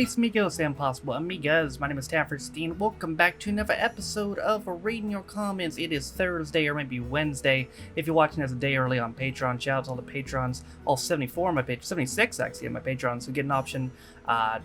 mis amigos and possible amigas, my name is Tafferstein. Welcome back to another episode of Reading Your Comments. It is Thursday or maybe Wednesday. If you're watching this a day early on Patreon, shout out to all the patrons, all 74 on my page, 76 actually on my patrons, who get an option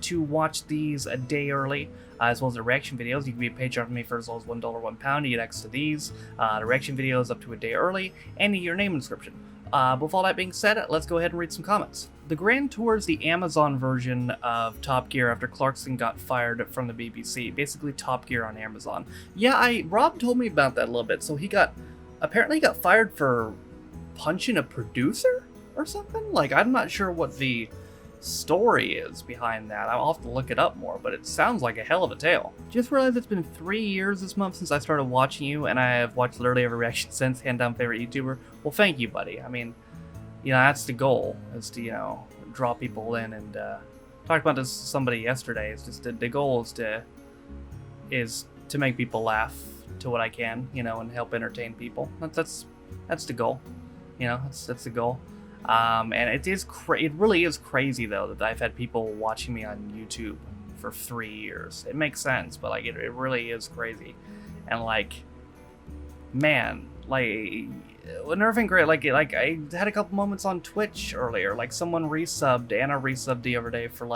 to watch these a day early, as well as the reaction videos. You can be a patron for me for as low as $1, £1. You get access to these, the reaction videos up to a day early, and your name inscription. With all that being said, let's go ahead and read some comments. The Grand Tour is the Amazon version of Top Gear after Clarkson got fired from the BBC. Basically Top Gear on Amazon. Yeah, Rob told me about that a little bit. So he apparently got fired for punching a producer or something? Like, I'm not sure what the story is behind that. I'll have to look it up more, but it sounds like a hell of a tale. Just realized it's been 3 years this month since I started watching you, and I have watched literally every reaction since. Hand down favorite YouTuber. Well, thank you, buddy. I mean, that's the goal, is to, draw people in, and talked about this to somebody yesterday. It's just the goal is to make people laugh to what I can, and help entertain people. That's the goal. That's the goal. And it really is crazy though that I've had people watching me on YouTube for 3 years. It makes sense, but it really is crazy. And man, another thing great, I had a couple moments on Twitch earlier, someone resubbed, Anna resubbed the other day for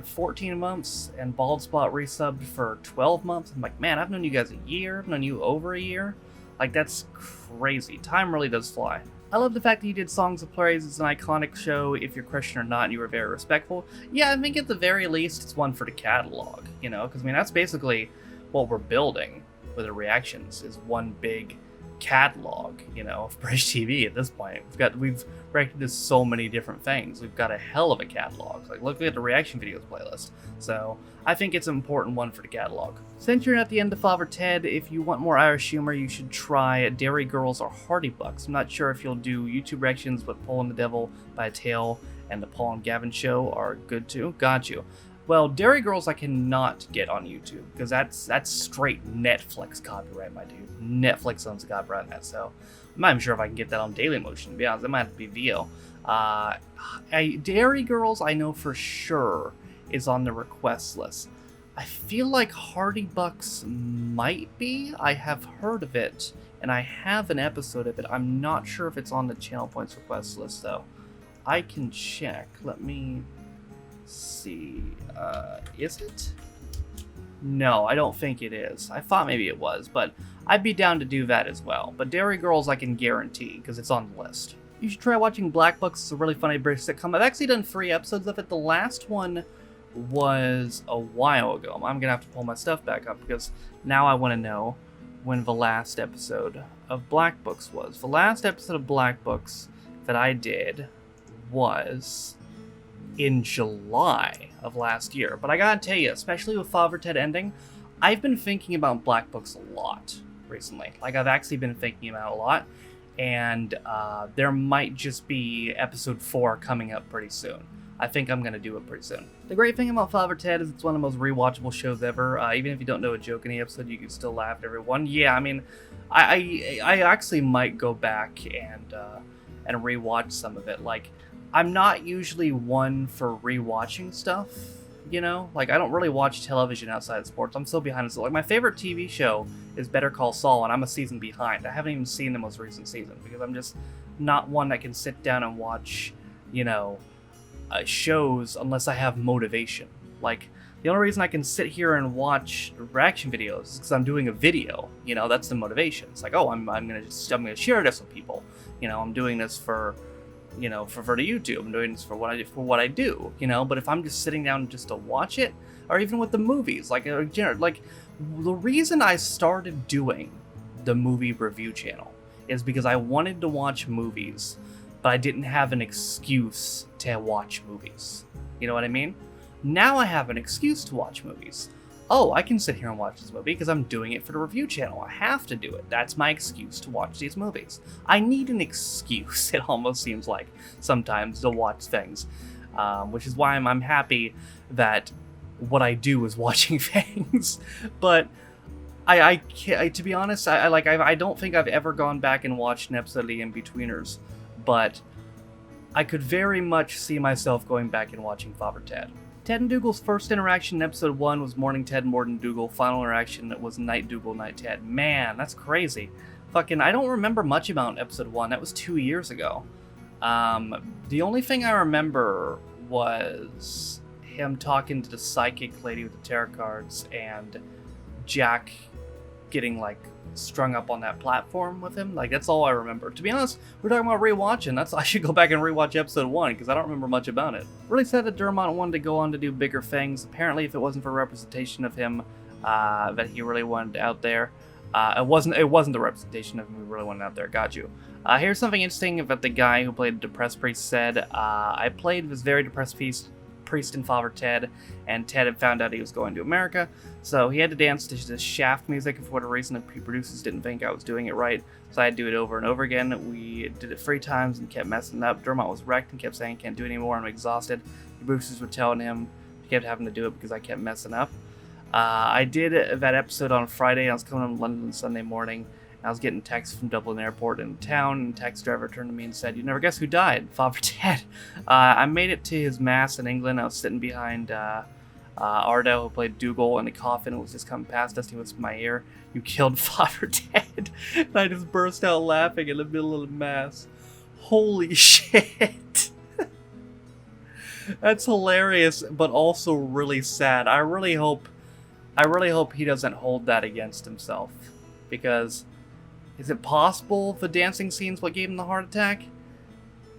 14 months, and Bald Spot resubbed for 12 months. I'm like, man, I've known you guys a year, I've known you over a year. That's crazy. Time really does fly. I love the fact that you did Songs of Praise. It's an iconic show, if you're Christian or not, and you were very respectful. Yeah, I think at the very least it's one for the catalog, because that's basically what we're building with the reactions, is one big catalog, of British TV at this point. We've reacted to so many different things. We've got a hell of a catalog. Look at the reaction videos playlist. So I think it's an important one for the catalog. Since you're at the end of Father Ted, if you want more Irish humor, you should try Dairy Girls or Hardy Bucks. I'm not sure if you'll do YouTube reactions, but Paul and the Devil by a Tale and the Paul and Gavin Show are good too. Got you. Well, Dairy Girls I cannot get on YouTube, because that's straight Netflix copyright, my dude. Netflix owns the copyright on that, so I'm not even sure if I can get that on Dailymotion, to be honest. It might have to be VO. Dairy Girls, I know for sure, is on the request list. I feel like Hardy Bucks might be. I have heard of it, and I have an episode of it. I'm not sure if it's on the Channel Points request list, though. I can check. Let me see. Is it? No, I don't think it is. I thought maybe it was, but I'd be down to do that as well. But Dairy Girls I can guarantee, because it's on the list. You should try watching Black Books. It's a really funny British sitcom. I've actually done 3 episodes of it. The last one was a while ago. I'm gonna have to pull my stuff back up, because now I want to know when the last episode of Black Books was. The last episode of Black Books that I did was in July of last year. But I gotta tell you, especially with Father Ted ending, I've been thinking about Black Books a lot recently. I've actually been thinking about it a lot, and there might just be episode 4 coming up pretty soon. I think I'm gonna do it pretty soon. The great thing about Father Ted is it's one of the most rewatchable shows ever. Even if you don't know a joke in the episode, you can still laugh at every one. Yeah, I mean, I actually might go back and rewatch some of it. I'm not usually one for rewatching stuff, I don't really watch television outside of sports. I'm so behind. So my favorite TV show is Better Call Saul, and I'm a season behind. I haven't even seen the most recent season, because I'm just not one that can sit down and watch, shows unless I have motivation. The only reason I can sit here and watch reaction videos is because I'm doing a video. That's the motivation. It's I'm gonna share this with people. I'm doing this for the YouTube. I'm doing this for what I do, but if I'm just sitting down just to watch it, or even with the movies, the reason I started doing the movie review channel is because I wanted to watch movies, but I didn't have an excuse to watch movies. You know what I mean? Now I have an excuse to watch movies. Oh, I can sit here and watch this movie because I'm doing it for the review channel. I have to do it. That's my excuse to watch these movies. I need an excuse, it almost seems like, sometimes, to watch things. Which is why I'm happy that what I do is watching things. But I to be honest, I don't think I've ever gone back and watched an episode of The In-Betweeners. But I could very much see myself going back and watching Father Ted. Ted and Dougal's first interaction in episode 1 was Morning Ted, Morning Dougal. Final interaction was Night Dougal, Night Ted. Man, that's crazy. Fucking, I don't remember much about episode 1. That was 2 years ago. The only thing I remember was him talking to the psychic lady with the tarot cards and Jack getting, like, strung up on that platform with him. Like, that's all I remember. To be honest, we're talking about rewatching. I should go back and rewatch episode 1 because I don't remember much about it. Really sad that Dermot wanted to go on to do bigger things. Apparently, if it wasn't for representation of him that he really wanted out there, it wasn't the representation of him who really wanted out there. Got you. Here's something interesting that the guy who played the depressed priest said. I played this very depressed priest in Father Ted, and Ted had found out he was going to America, so he had to dance to the Shaft music, and for whatever reason the producers didn't think I was doing it right, so I had to do it over and over again. We did it 3 times and kept messing up. Dermot was wrecked and kept saying, can't do it anymore, I'm exhausted. The producers were telling him he kept having to do it because I kept messing up. I did that episode on Friday. I was coming to London Sunday morning. I was getting texts from Dublin Airport in town, and the taxi driver turned to me and said, "You never guess who died? Father Ted." I made it to his mass in England. I was sitting behind Ardo, who played Dougal, in the coffin. It was just coming past us. He whispered in my ear, "You killed Father Ted." And I just burst out laughing in the middle of the mass. Holy shit. That's hilarious, but also really sad. I really hope he doesn't hold that against himself, because is it possible the dancing scene's what gave him the heart attack?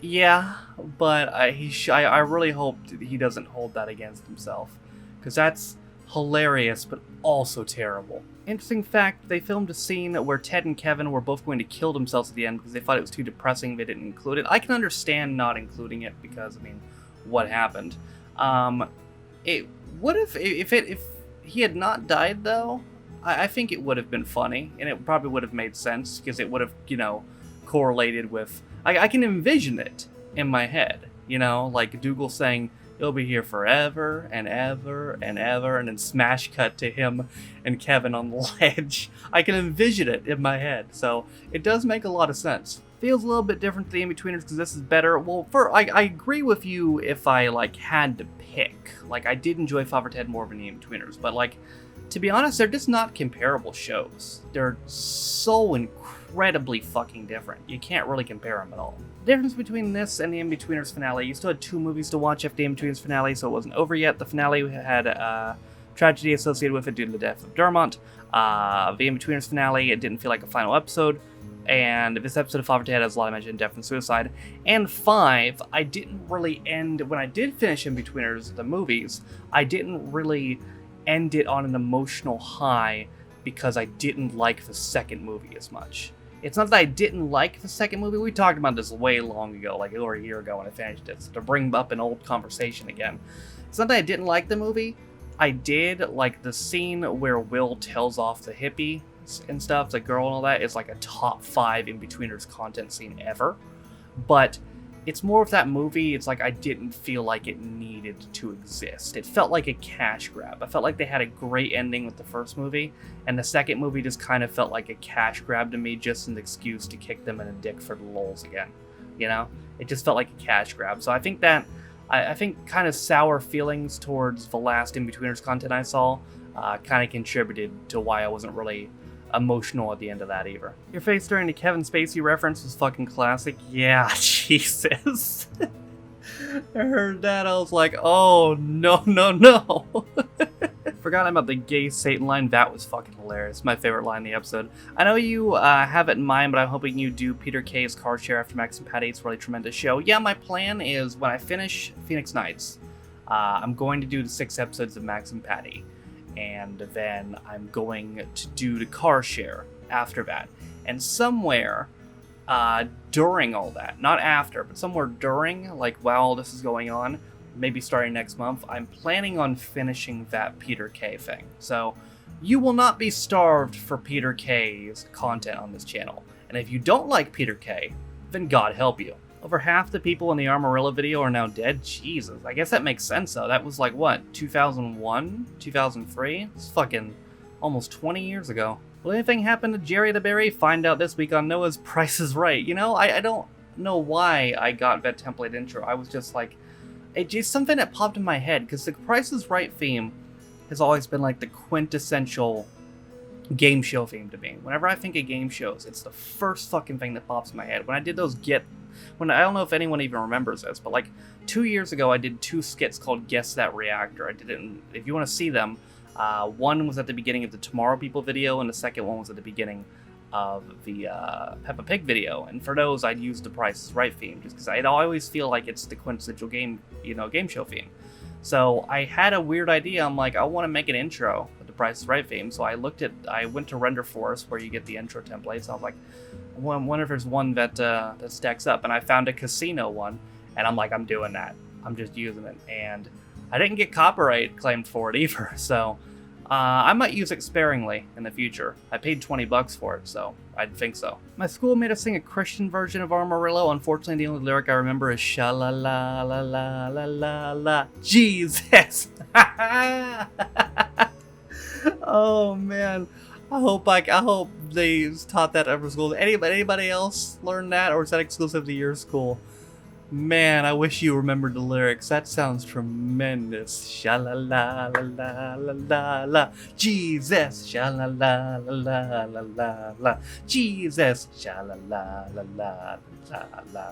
Yeah, but I really hope he doesn't hold that against himself, because that's hilarious, but also terrible. Interesting fact, they filmed a scene where Ted and Kevin were both going to kill themselves at the end because they thought it was too depressing. They didn't include it. I can understand not including it because, I mean, what happened? If he had not died, though, I think it would have been funny, and it probably would have made sense, because it would have, correlated with... I can envision it in my head, like Dougal saying, "You'll be here forever and ever and ever," and then smash cut to him and Kevin on the ledge. I can envision it in my head, so it does make a lot of sense. Feels a little bit different to the In-Betweeners because this is better. Well, I agree with you if I, had to pick. I did enjoy Father Ted more than the In-Betweeners, but, to be honest, they're just not comparable shows. They're so incredibly fucking different. You can't really compare them at all. The difference between this and the In-Betweeners finale, you still had 2 movies to watch after the In-Betweeners finale, so it wasn't over yet. The finale had tragedy associated with it due to the death of Dermot. The In-Betweeners finale, it didn't feel like a final episode. And this episode of Father Ted has a lot of mention of death and suicide. And 5, I didn't really end... When I did finish In-Betweeners, the movies, I didn't really end it on an emotional high because I didn't like the second movie as much. It's not that I didn't like the second movie. We talked about this way long ago, over a year ago when I finished it. So to bring up an old conversation again. It's not that I didn't like the movie. I did like the scene where Will tells off the hippie and stuff, the girl and all that. It's like a top 5 In-Betweeners content scene ever. But it's more of that movie, it's like I didn't feel like it needed to exist. It felt like a cash grab. I felt like they had a great ending with the first movie, and the second movie just kind of felt like a cash grab to me, just an excuse to kick them in the dick for the lulz again. It just felt like a cash grab. So I think kind of sour feelings towards the last In-Betweeners content I saw kind of contributed to why I wasn't really emotional at the end of that either. Your face during the Kevin Spacey reference was fucking classic. Yeah, Jesus. I heard that, I was like, oh, no. Forgot about the gay Satan line. That was fucking hilarious. My favorite line in the episode. I know you have it in mind, but I'm hoping you do Peter Kay's car share after Max and Patty. It's a really tremendous show. Yeah, my plan is when I finish Phoenix Nights, I'm going to do the 6 episodes of Max and Patty. And then I'm going to do the car share after that. And somewhere during all that, not after, but somewhere during, while this is going on, maybe starting next month, I'm planning on finishing that Peter Kay thing. So you will not be starved for Peter Kay's content on this channel. And if you don't like Peter Kay, then God help you. Over half the people in the Armarilla video are now dead? Jesus, I guess that makes sense though. That was 2001? 2003? It's fucking almost 20 years ago. Will anything happen to Jerry the Berry? Find out this week on Noah's Price is Right. know why I got that template intro. I was just like, it's just something that popped in my head, because the Price is Right theme has always been like the quintessential game show theme to me. Whenever I think of game shows, it's the first fucking thing that pops in my head. When I did those I don't know if anyone even remembers this, but like 2 years ago, I did 2 skits called Guess That Reactor. I did it, if you want to see them, one was at the beginning of the Tomorrow People video, and the second one was at the beginning of the Peppa Pig video. And for those, I'd use the Price is Right theme, just because I always feel like it's the quintessential game show theme. So I had a weird idea. I'm like, I want to make an intro with the Price is Right theme. So I went to Render Force, where you get the intro templates. I was like, I wonder if there's one that stacks up. And I found a casino one, and I'm like, I'm doing that. I'm just using it. And I didn't get copyright claimed for it either. So I might use it sparingly in the future. I paid $20 for it, so I'd think so. My school made us sing a Christian version of Amarillo. Unfortunately, the only lyric I remember is sha la la la la la la la Jesus. Oh man, I hope they taught that at school. Anybody else learn that, or is that exclusive to your school? Man, I wish you remembered the lyrics. That sounds tremendous. Sha la la la la la la la. Jesus. Sha la la la la la la la. Jesus. Sha la la la la la la.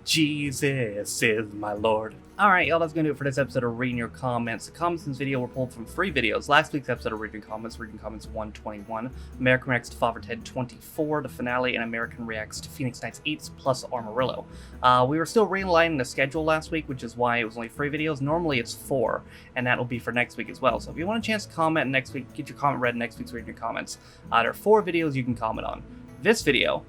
Jesus is my Lord. Alright, y'all, that's going to do it for this episode of Reading Your Comments. The comments in this video were pulled from 3 videos. Last week's episode of Reading Comments 121, American Reacts to Father Ted 24, the finale, and American Reacts to Phoenix Nights 8 plus Amarillo. We were still realigning the schedule last week, which is why it was only 3 videos. Normally it's 4, and that will be for next week as well. So if you want a chance to comment next week, get your comment read in next week's Reading Your Comments. There are 4 videos you can comment on. This video,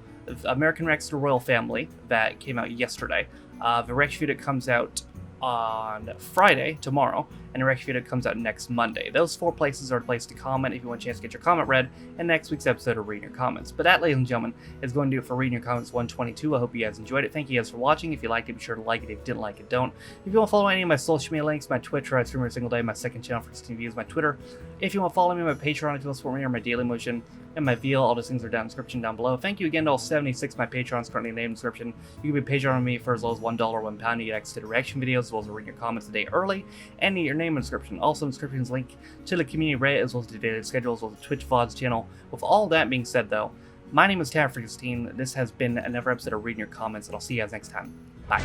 American Reacts to the Royal Family, that came out yesterday. The reaction video comes out on Friday, tomorrow, and the reaction video comes out next Monday. Those 4 places are the place to comment if you want a chance to get your comment read in next week's episode of Reading Your Comments. But that, ladies and gentlemen, is going to do it for Reading Your Comments 122. I hope you guys enjoyed it. Thank you guys for watching. If you liked it, be sure to like it. If you didn't like it, don't. If you want to follow any of my social media links, my Twitch, I stream every single day, my second channel for 16 views, my Twitter. If you want to follow me on my Patreon, if you want to support me or my Daily Motion, and my VL, all those things are down in the description down below. Thank you again to all 76 my Patrons currently named in the description. You can be Patreon on me for as low as $1 or £1. You get access to the reaction videos, as well as reading your comments a day early, and your name in the description. Also in the description is a link to the community Reddit, as well as the daily schedule, as well as the Twitch VODs channel. With all that being said, though, my name is Tara16. This has been another episode of Reading Your Comments, and I'll see you guys next time. Bye.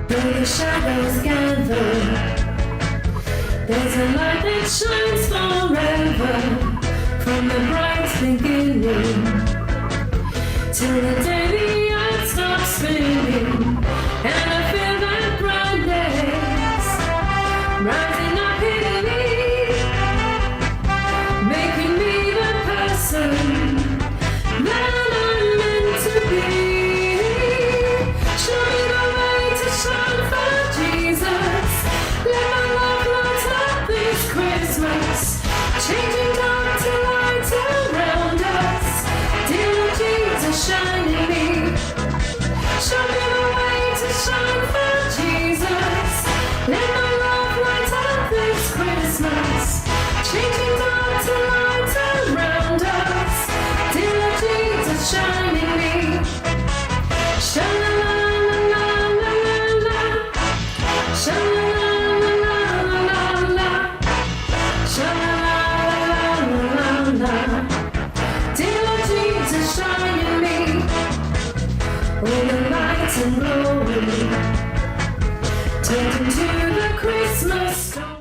The shadows gather. There's a light that shines forever, from the bright beginning till the day the earth stops spinning, and I feel that brightness rising up in me, making me the person that I'm meant to be. Show me the way to shine for Jesus. Let my love light up this Christmas, changing dark to light around us. Dear Lord Jesus, shine in me. Show me the way to shine for Jesus. Let my love light up this Christmas, changing dark to light around us. Dear Lord Jesus, shine in me. Shine la la la la la la. Shine la la la la la. Shine la la la la. Dear Lord Jesus, shine in me. All the light and glory turned into